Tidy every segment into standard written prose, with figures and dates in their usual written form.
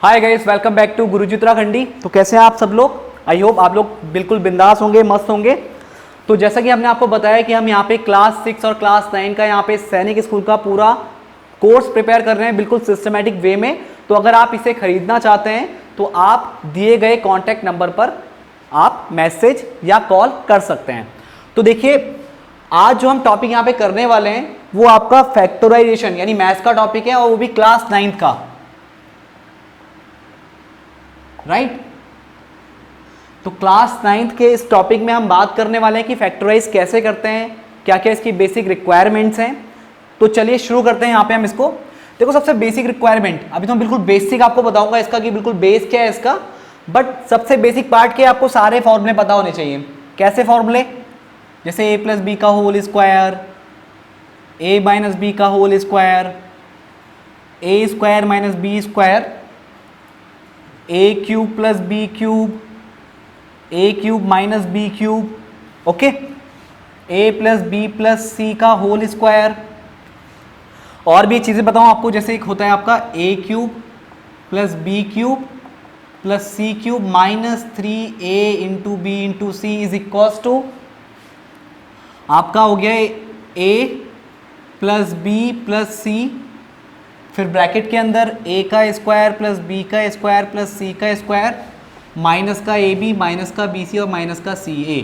Hi guys, welcome back to Guruji Uttarakhandi. तो कैसे हैं आप सब लोग? आई होप आप लोग बिल्कुल बिंदास होंगे, मस्त होंगे। तो जैसा कि हमने आपको बताया कि हम यहाँ पे क्लास 6 और क्लास 9 का यहाँ पे सैनिक स्कूल का पूरा कोर्स प्रिपेयर कर रहे हैं बिल्कुल सिस्टमेटिक वे में। तो अगर आप इसे खरीदना चाहते हैं तो आप दिए गए कॉन्टैक्ट नंबर पर आप मैसेज या कॉल कर सकते हैं। तो देखिए, आज जो हम टॉपिक यहाँ पे करने वाले हैं वो आपका फैक्टराइजेशन यानी मैथ्स का टॉपिक है, और वो भी क्लास 9 का, राइट। तो क्लास 9 के इस टॉपिक में हम बात करने वाले हैं कि फैक्टराइज कैसे करते हैं, क्या क्या इसकी बेसिक रिक्वायरमेंट्स हैं। तो चलिए शुरू करते हैं। यहाँ पे हम इसको देखो, सबसे बेसिक रिक्वायरमेंट अभी तो हम बिल्कुल बेसिक आपको बताऊंगा इसका कि बिल्कुल बेस क्या है इसका, बट सबसे बेसिक पार्ट के आपको सारे फॉर्मूले पता होने चाहिए। कैसे फॉर्मूले? जैसे ए प्लस बी का whole square, A minus B का whole square, A square minus B square, A cube plus B cube, A cube minus B cube, okay, A plus B plus C का whole square. और भी चीज़ें बताऊं आपको, जैसे एक होता है आपका A cube plus B cube plus C cube minus 3a into B into C is equals to आपका हो गया a plus B plus C, फिर ब्रैकेट के अंदर a का स्क्वायर प्लस b का स्क्वायर प्लस c का स्क्वायर माइनस का ए बी माइनस का बी सी और माइनस का सी ए।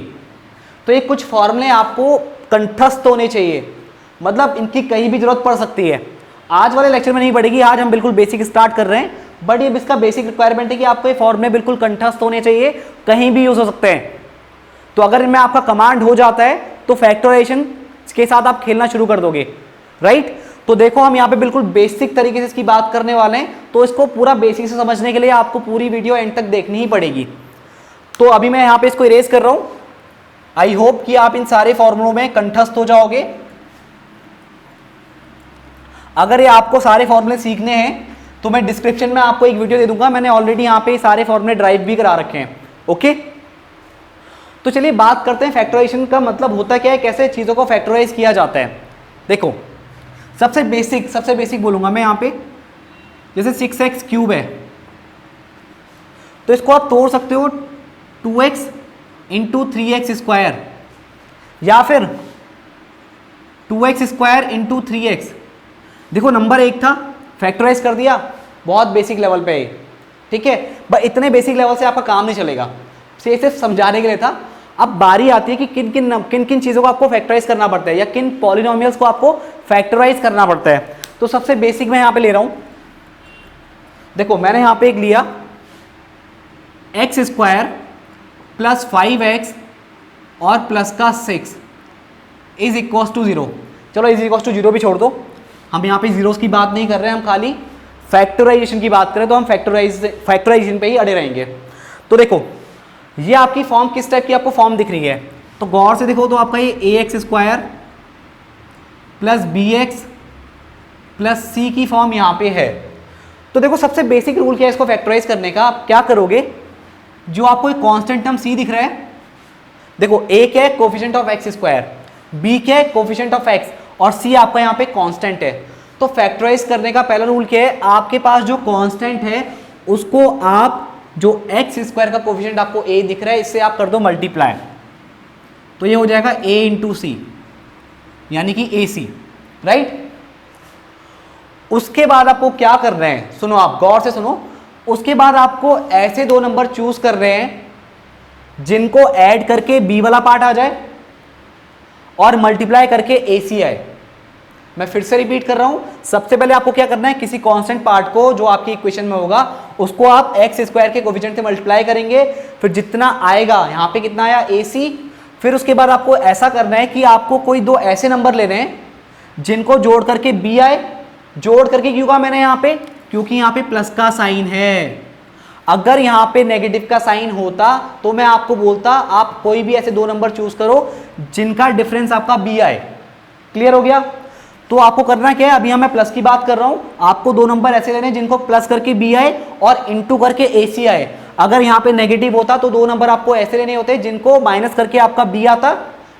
तो ये कुछ फॉर्मूले आपको कंठस्थ होने चाहिए, मतलब इनकी कहीं भी जरूरत पड़ सकती है। आज वाले लेक्चर में नहीं पड़ेगी, आज हम बिल्कुल बेसिक स्टार्ट कर रहे हैं, बट ये इसका बेसिक रिक्वायरमेंट है कि आपको ये फॉर्मूले बिल्कुल कंठस्थ होने चाहिए, कहीं भी यूज हो सकते हैं। तो अगर इनमें आपका कमांड हो जाता है तो फैक्टराइजेशन के साथ आप खेलना शुरू कर दोगे, राइट। तो देखो, हम यहाँ पे बिल्कुल बेसिक तरीके से इसकी बात करने वाले हैं, तो इसको पूरा बेसिक से समझने के लिए आपको पूरी वीडियो एंड तक देखनी ही पड़ेगी। तो अभी मैं यहाँ पे इसको इरेज कर रहा हूँ। आई होप कि आप इन सारे फॉर्मूलों में कंठस्थ हो जाओगे। अगर ये आपको सारे फॉर्मूले सीखने हैं तो मैं डिस्क्रिप्शन में आपको एक वीडियो दे दूंगा, मैंने ऑलरेडी यहाँ पे सारे फॉर्मूले ड्राइव भी करा रखे हैं, ओके। तो चलिए बात करते हैं फैक्टराइजेशन का मतलब होता क्या है, कैसे चीज़ों को फैक्टराइज किया जाता है। देखो, सबसे बेसिक बोलूंगा मैं यहाँ पे, जैसे 6x क्यूब है तो इसको आप तोड़ सकते हो 2x इंटू 3x स्क्वायर, या फिर 2x स्क्वायर इंटू 3x। देखो, नंबर एक था, फैक्टराइज कर दिया, बहुत बेसिक लेवल पे है, ठीक है। बट इतने बेसिक लेवल से आपका काम नहीं चलेगा, सिर्फ समझाने के लिए था। अब बारी आती है कि किन किन चीज़ों को आपको फैक्टराइज करना पड़ता है या किन पॉलिनोमियल्स को आपको फैक्टराइज करना पड़ता है। तो सबसे बेसिक मैं यहाँ पे ले रहा हूँ। देखो, मैंने यहाँ पे एक लिया एक्स स्क्वायर प्लस 5x और प्लस का 6 इज इक्वल्स टू 0। चलो, इज इक्वल्स टू 0 भी छोड़ दो, हम यहाँ पे जीरोस की बात नहीं कर रहे हैं, हम खाली फैक्टराइजेशन की बात करें तो हम फैक्टराइजेशन पे ही अड़े रहेंगे। तो देखो, ये आपकी फॉर्म किस टाइप की आपको फॉर्म दिख रही है, तो गौर से देखो, तो आपका ये A X square plus B X plus C की फॉर्म यहाँ पे है। तो देखो, सबसे बेसिक रूल क्या है इसको फैक्टराइज करने का। आप क्या करोगे, जो आपको एक कांस्टेंट टर्म सी दिख रहा है, देखो, ए क्या है, coefficient of x square, b क्या है, कोफिशिएंट ऑफ एक्स, और सी आपका यहाँ पे कांस्टेंट है। तो फैक्टराइज करने का पहला रूल क्या है, आपके पास जो कांस्टेंट है उसको आप, जो एक्स स्क्वायर का कोफिशिएंट आपको ए दिख रहा है, इससे आप कर दो मल्टीप्लाई, तो ये हो जाएगा ए इंटू सी, यानी कि ए सी, राइट। उसके बाद आपको क्या कर रहे हैं, सुनो, आप गौर से सुनो। उसके बाद आपको ऐसे दो नंबर चूज कर रहे हैं जिनको ऐड करके बी वाला पार्ट आ जाए और मल्टीप्लाई करके ए सी आए। मैं फिर से रिपीट कर रहा हूं, सबसे पहले आपको क्या करना है, किसी कांस्टेंट पार्ट को जो आपकी इक्वेशन में होगा उसको आप एक्स स्क्वायर के कोफिशिएंट से मल्टीप्लाई करेंगे, फिर जितना आएगा, यहाँ पे कितना आया, ए सी। फिर उसके बाद आपको ऐसा करना है कि आपको कोई दो ऐसे नंबर लेने हैं जिनको जोड़ करके बी आए। जोड़ करके क्यों कहा मैंने यहाँ पे, क्योंकि यहाँ पे प्लस का साइन है। अगर यहाँ पे नेगेटिव का साइन होता तो मैं आपको बोलता आप कोई भी ऐसे दो नंबर चूज करो जिनका डिफरेंस आपका बी आए। क्लियर हो गया? तो आपको करना क्या है, अभी मैं प्लस की बात कर रहा हूं, आपको दो नंबर ऐसे लेने जिनको प्लस करके बी आए और इंटू करके ए सी आए। अगर यहाँ पे नेगेटिव होता तो दो नंबर आपको ऐसे लेने होते जिनको माइनस करके आपका बी आता,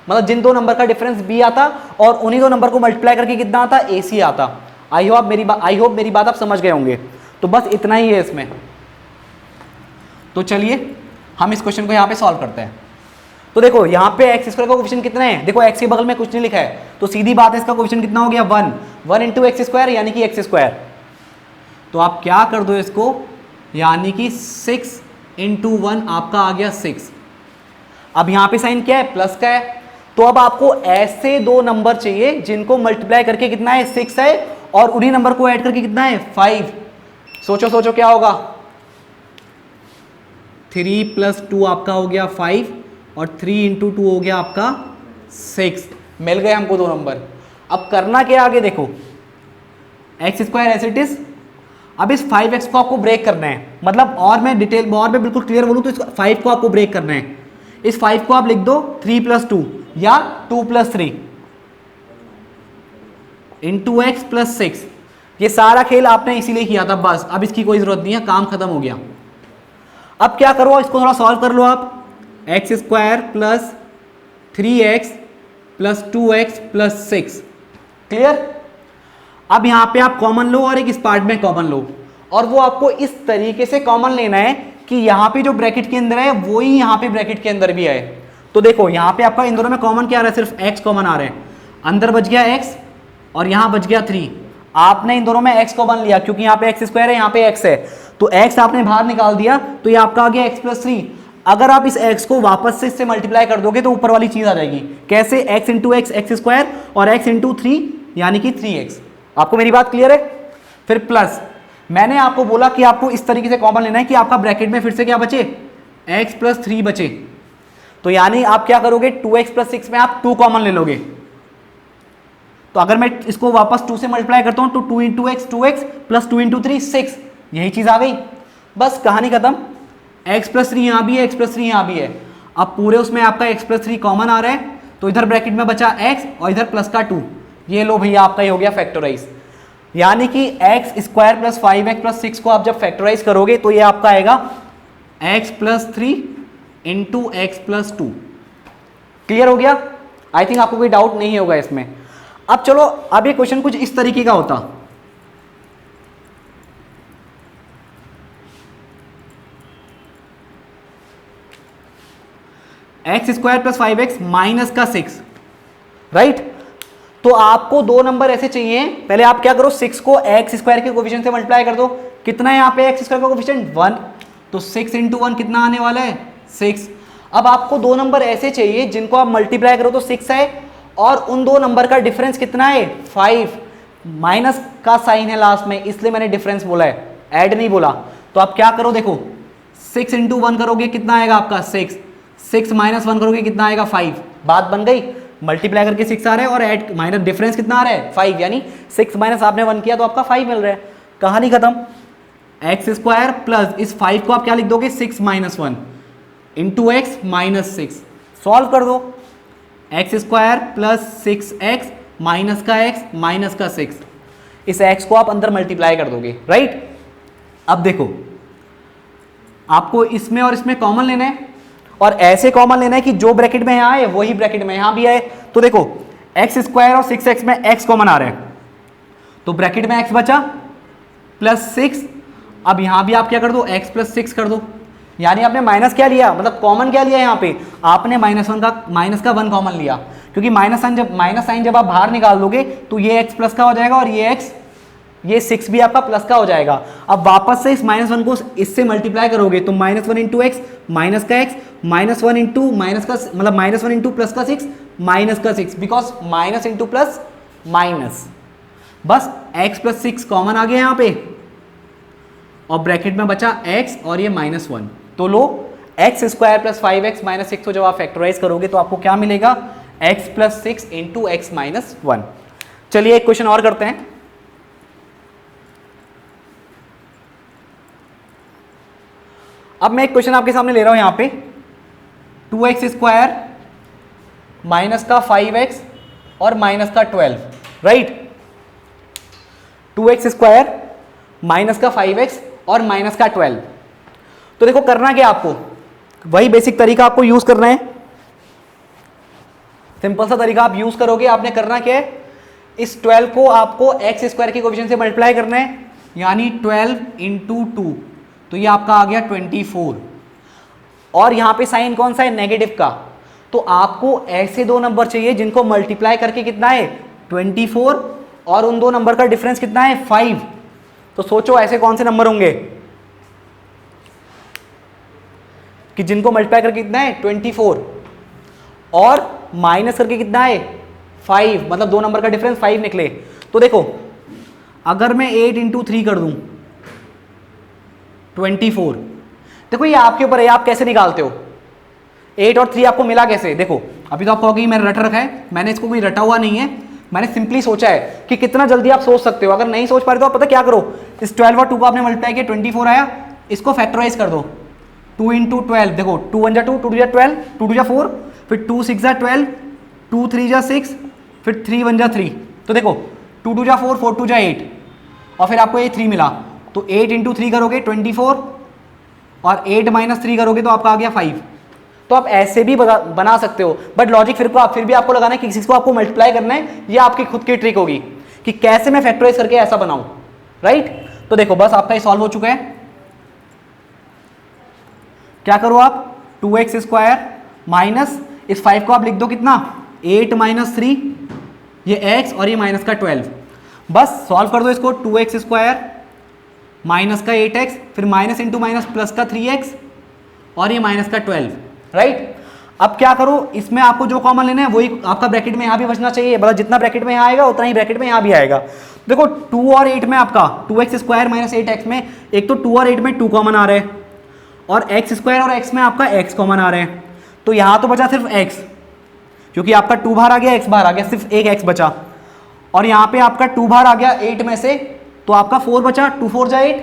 मतलब जिन दो नंबर का डिफरेंस बी आता, और उन्हीं दो नंबर को मल्टीप्लाई करके कितना आता, ए सी आता। आई होप मेरी बात आप समझ गए होंगे। तो बस इतना ही है इसमें, तो चलिए हम इस क्वेश्चन को यहाँ पे सॉल्व करते हैं। तो देखो यहाँ पे एक्स स्क्वायर का कोएफिशिएंट कितना है, देखो एक्स के बगल में कुछ नहीं लिखा है, तो सीधी बात है इसका कोएफिशिएंट कितना हो गया 1, 1 इंटू एक्स स्क्वायर यानी कि एक्स स्क्वायर। तो आप क्या कर दो इसको, यानी कि 6 इंटू 1 आपका आ गया 6। अब यहाँ पे साइन क्या है, प्लस का है, तो अब आपको ऐसे दो नंबर चाहिए जिनको मल्टीप्लाई करके कितना है 6 है, और उन्हीं नंबर को ऐड करके कितना है 5। सोचो सोचो क्या होगा, 3 + 2 आपका हो गया 5 और 3 इंटू 2 हो गया आपका 6। मिल गए हमको दो नंबर। अब करना क्या आगे देखो, x square as it is. अब इस 5x को आपको ब्रेक करना है, मतलब और मैं डिटेल और मैं बिल्कुल क्लियर बोलूं तो इस 5 को आपको ब्रेक करना है। इस 5 को आप लिख दो 3 + 2 या 2 + 3 इंटू एक्स प्लस 6। ये सारा खेल आपने इसीलिए किया था बस, अब इसकी कोई जरूरत नहीं है, काम खत्म हो गया। अब क्या करो, इसको थोड़ा सॉल्व कर लो आप। X square plus 3x plus 2x plus 6, clear. अब यहां पे आप कॉमन लो और एक इस पार्ट में कॉमन लो, और वो आपको इस तरीके से कॉमन लेना है कि यहां पे जो ब्रैकेट के अंदर है वो ही यहां पे ब्रैकेट के अंदर भी आए। तो देखो यहां पे आपका इन दोनों में कॉमन क्या आ रहा है, सिर्फ x कॉमन आ रहा है, अंदर बच गया x और यहां बच गया 3। आपने इन दोनों में x कॉमन लिया क्योंकि यहाँ पे एक्स स्क्वायर है, यहाँ पे x है, तो x आपने बाहर निकाल दिया, तो ये आपका आ गया x + 3। अगर आप इस x को वापस से इससे मल्टीप्लाई कर दोगे तो ऊपर वाली चीज आ जाएगी, कैसे, x into x x square और x इंटू 3 यानी कि 3x। आपको मेरी बात क्लियर है। फिर प्लस मैंने आपको बोला कि आपको इस तरीके से कॉमन लेना है कि आपका ब्रैकेट में फिर से क्या बचे, x + 3 बचे। तो यानी आप क्या करोगे, 2x + 6 में आप 2 कॉमन ले लोगे। तो अगर मैं इसको वापस 2 से मल्टीप्लाई करता हूं तो 2 into x 2x plus 2 into 3 6, यही चीज आ गई, बस कहानी खत्म। x + 3 यहां भी है, x + 3 यहां भी है। अब पूरे उसमें आपका x + 3 कॉमन आ रहा है, तो इधर ब्रैकेट में बचा x और इधर प्लस का 2। ये लो भैया आपका ये हो गया फैक्टराइज, यानी कि x square plus 5x plus 6 को आप जब फैक्टराइज करोगे तो ये आपका आएगा x + 3 इंटू एक्स + 2। क्लियर हो गया। आई थिंक आपको कोई डाउट नहीं होगा इसमें। अब चलो, अब ये क्वेश्चन कुछ इस तरीके का होता, x square plus 5x minus का 6, राइट। तो आपको दो नंबर ऐसे चाहिए, पहले आप क्या करो, 6 को एक्स स्क्वायर के कोएफिशिएंट से मल्टीप्लाई कर दो। कितना है यहाँ पे एक्स स्क्वायर का कोएफिशिएंट 1, तो 6 इंटू 1 कितना आने वाला है 6। अब आपको दो नंबर ऐसे चाहिए जिनको आप मल्टीप्लाई करो तो 6 है, और उन दो नंबर का डिफरेंस कितना है 5, माइनस का साइन है लास्ट में, इसलिए मैंने डिफरेंस बोला है, ऐड नहीं बोला। तो आप क्या करो, देखो 6 इंटू 1 करोगे कितना आएगा आपका 6, 6 माइनस 1 करोगे कितना आएगा 5। बात बन गई, मल्टीप्लाई करके 6 आ रहा है और ऐड माइनस डिफरेंस कितना आ रहा है 5, यानी 6 माइनस आपने 1 किया तो आपका 5 मिल रहा है। कहानी खत्म। एक्स स्क्वायर प्लस इस 5 को आप क्या लिख दोगे 6 minus 1 into x minus 6, solve कर दो। X square plus 6x minus का x माइनस का 6, इस x को आप अंदर मल्टीप्लाई कर दोगे, राइट। अब देखो आपको इसमें और इसमें कॉमन लेना है, और ऐसे कॉमन लेना है कि जो ब्रैकेट में यहाँ आए वही ब्रैकेट में यहाँ भी आए। तो देखो एक्स स्क्वायर और 6x में x कॉमन आ रहा है, तो ब्रैकेट में x बचा प्लस 6। अब यहाँ भी आप क्या कर दो, x + 6 कर दो, यानी आपने माइनस क्या लिया, मतलब कॉमन क्या लिया यहाँ पे, आपने माइनस का 1 कॉमन लिया, क्योंकि माइनस साइन जब आप बाहर निकाल दोगे तो ये x प्लस का हो जाएगा और ये 6 भी आपका प्लस का हो जाएगा। अब वापस से इस -1 को इससे मल्टीप्लाई करोगे तो -1 इंटू एक्स माइनस का x, -1 इंटू माइनस का, मतलब -1 इंटू प्लस का 6 माइनस का 6, because minus into plus minus, बस x + 6 कॉमन आ गया यहाँ पे, और ब्रैकेट में बचा x और ये -1। तो लो X square plus 5x minus 6 को जब आप फैक्टराइज करोगे तो आपको क्या मिलेगा, x + 6 इंटू एक्स माइनस 1। चलिए एक क्वेश्चन और करते हैं। अब मैं एक क्वेश्चन आपके सामने ले रहा हूं यहां पे, 2x स्क्वायर माइनस का 5x और माइनस का 12, राइट। 2x स्क्वायर माइनस का 5x और माइनस का 12। तो देखो करना क्या, आपको वही बेसिक तरीका आपको यूज करना है, सिंपल सा तरीका आप यूज करोगे। आपने करना क्या है, इस 12 को आपको एक्स स्क्वायर के कोएफिशिएंट से मल्टीप्लाई करना है, यानी 12 इंटू 2, तो ये आपका आ गया 24। और यहां पे साइन कौन सा है, नेगेटिव का। तो आपको ऐसे दो नंबर चाहिए जिनको मल्टीप्लाई करके कितना है 24 और उन दो नंबर का डिफरेंस कितना है 5। तो सोचो ऐसे कौन से नंबर होंगे कि जिनको मल्टीप्लाई करके कितना है 24 और माइनस करके कितना है 5, मतलब दो नंबर का डिफरेंस 5 निकले। तो देखो अगर मैं 8 इंटू 3 कर दूं 24, देखो ये आपके ऊपर है, आप कैसे निकालते हो। 8 और 3 आपको मिला कैसे, देखो अभी तो आप कहोगे मैंने रट रखा है, मैंने इसको कोई रटा हुआ नहीं है, मैंने सिंपली सोचा है कि कितना जल्दी आप सोच सकते हो। अगर नहीं सोच पा रहे तो आप पता क्या करो, इस 12 और 2 को आपने मल्टीप्लाई किया 24 आया, इसको फैक्टराइज कर दो 2 इंटू 12, देखो 2 1 जा 2, 2 2 जा 12, 2 2 जा 4, फिर 2 6 जा 12, 2 3 जा 6, फिर 3 1 जा 3। तो देखो 2 2 जा 4, 4 2 जा 8 और फिर आपको ये 3 मिला। तो 8 इंटू 3 करोगे 24 और 8 माइनस 3 करोगे तो आपका आ गया 5। तो आप ऐसे भी बना सकते हो, बट लॉजिक फिर भी आपको लगाना है कि किसी को आपको मल्टीप्लाई करना है, ये आपकी खुद की ट्रिक होगी कि कैसे मैं फैक्टराइज करके ऐसा बनाऊं, राइट। तो देखो बस आपका ये सॉल्व हो चुका है। क्या करो आप 2x स्क्वायर माइनस इस 5 को आप लिख दो कितना 8 माइनस 3, ये x और ये माइनस का 12, बस सॉल्व कर दो इसको। 2x स्क्वायर माइनस का 8x, फिर माइनस इंटू माइनस प्लस का 3x और ये माइनस का 12, राइट। अब क्या करो, इसमें आपको जो कॉमन लेना है वही आपका ब्रैकेट में यहाँ भी बचना चाहिए, मतलब जितना ब्रैकेट में यहाँ आएगा उतना ही ब्रैकेट में यहाँ भी आएगा। देखो 2 और 8 में आपका 2x स्क्वायर माइनस 8x में एक तो 2 और 8 में 2 कॉमन आ रहे हैं और x स्क्वायर और x में आपका x कॉमन आ रहे हैं। तो यहाँ तो बचा सिर्फ x, क्योंकि आपका 2 बाहर आ गया x बाहर आ गया, सिर्फ एक x बचा। और यहाँ पे आपका 2 बाहर आ गया 8 में से, तो आपका 4 बचा, 2 4 जा 8,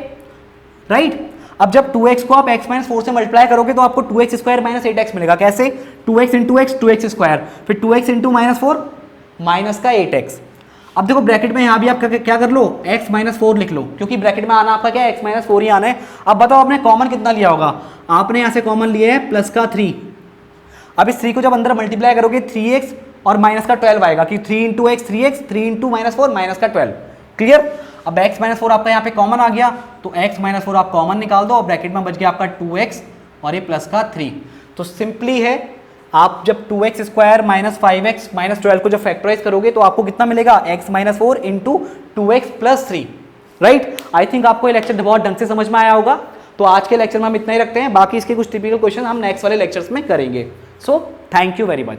राइट। अब जब 2x को आप x माइनस 4 से मल्टीप्लाई करोगे तो आपको 2x स्क्वायर माइनस 8x मिलेगा। कैसे, 2x into x 2x square, फिर 2x इंटू माइनस 4 माइनस का 8x। अब देखो ब्रैकेट में यहाँ भी आप क्या कर लो x माइनस 4 लिख लो, क्योंकि ब्रैकेट में आना आपका क्या है x माइनस 4 ही आना है। अब बताओ आपने कॉमन कितना लिया होगा, आपने यहाँ से कॉमन लिया है प्लस का 3। अब इस 3 को जब अंदर मल्टीप्लाई करोगे 3x और माइनस का 12 आएगा कि 3 into x 3x, 3 into minus 4 minus का 12, क्लियर। अब x माइनस 4 आपका यहाँ पे कॉमन आ गया, तो x माइनस 4 आप कॉमन निकाल दो और ब्रैकेट में बच गया आपका 2x और ये प्लस का 3। तो सिंपली है, आप जब 2x square minus 5x minus 12 को जब फैक्टराइज करोगे तो आपको कितना मिलेगा x minus 4 into 2x plus 3, right. I think आपको ये लेक्चर बहुत ढंग से समझ में आया होगा। तो आज के लेक्चर में हम इतना ही रखते हैं, बाकी इसके कुछ टिपिकल क्वेश्चन हम नेक्स्ट वाले लेक्चर्स में करेंगे। So thank you very much.